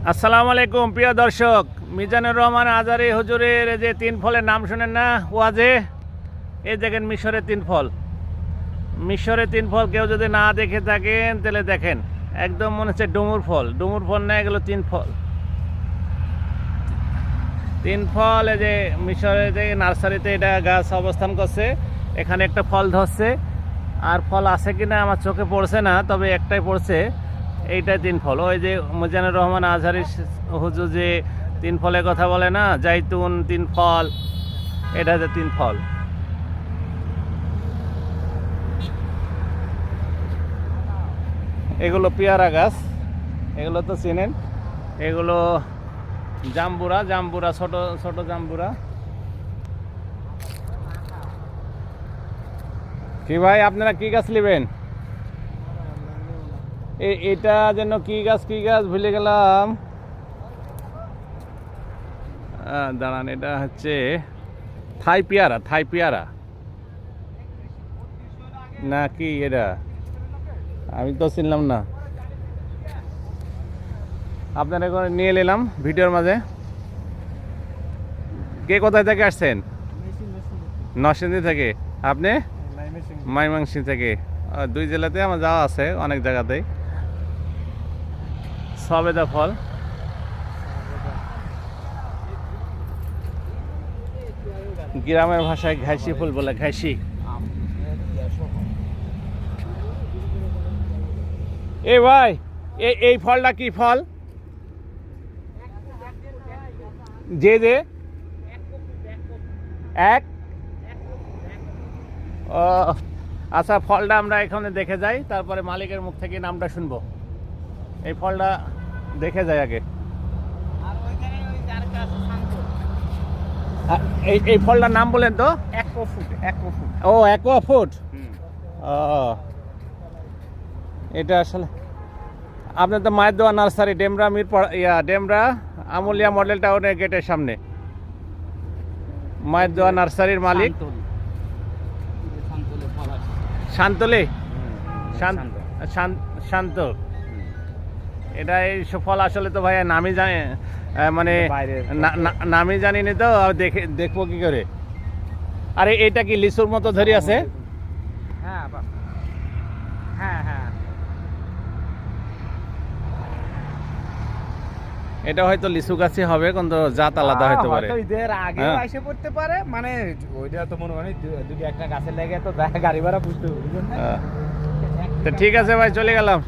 আসসালামু আলাইকুম প্রিয় দর্শক, মিজানুর রহমান আজারি হুজুরের যে তিন ফলের নাম শুনেন না ওয়াজে, এই দেখেন মিশরের তিন ফল। মিশরের তিন ফল কেউ যদি না দেখে থাকেন তাহলে দেখেন, একদম মনে হচ্ছে ডুমুর ফল। ডুমুর ফল না, এগুলো তিন ফল। তিন ফল এই যে মিশরের যে নার্সারিতে এটা গাছ অবস্থান করছে, এখানে একটা ফল ধরছে। আর ফল আছে কিনা আমার চোখে পড়ছে না, তবে একটাই পড়ছে, এইটাই তিন ফল। ওই যে মিজানুর রহমান আজহারি হুজুর যে তিন ফলের কথা বলে না, জাইতুন তিন ফল, এটা যে তিন ফল। এগুলো পেয়ারা গাছ, এগুলো তো চেনেন, এগুলো জাম্বুরা। জাম্বুরা ছোট ছোট জাম্বুরা। কি ভাই, আপনারা কি গাছ নেবেন? এটা যেন কি গাছ ভুলে গেলাম। দাঁড়ান, এটা হচ্ছে থাই পেয়ারা না কি এটা, আমি তো চিনলাম না। আপনারা এখন নিয়ে নিলাম ভিডিওর মাঝে। কে কোথায় থেকে আসছেন? নরসিংদী থেকে। আপনি? ময়মনসিংহ থেকে। দুই জেলাতে আমার যাওয়া আছে, অনেক জায়গাতেই। সবেদা ফল, গ্রামের ভাষায় ঘাইশি ফুল বলে, ঘাইশি। এ ভাই, এই ফলটা কি ফল? যে এক ও আচ্ছা, ফলটা আমরা এখানে দেখে যাই, তারপরে মালিকের মুখ থেকে নামটা শুনবো। এই ফলটা দেখে যাই আগে। এই ফলটার নাম বলেন তো। ও, অ্যাকোয়া ফুড। ও, এটা আসলে আপনার তো মায়ের দোয়া নার্সারি, ডেমরা মিরপুর, ডেমরা আমুলিয়া মডেল টাউনের গেটের সামনে। মায়ের দোয়া নার্সারির মালিক শান্তলে, শান্ত। এটা এই ফল আসলে তো ভাই নামই জানি, মানে নামই জানিনি তো, দেখবো কি করে। আরে এটা কি লিচুর মতো ধরে আছে? এটা হয়তো লিচু গাছই হবে, কিন্তু জাত আলাদা হতে পারে। ঈদের আগে এসে পড়তে পারে, মানে ওইটা তো মনে হয় দুটো একটা গাছে লেগে তো গাড়ি ভাড়া বুঝতে হবে। ঠিক আছে ভাই, চলে গেলাম।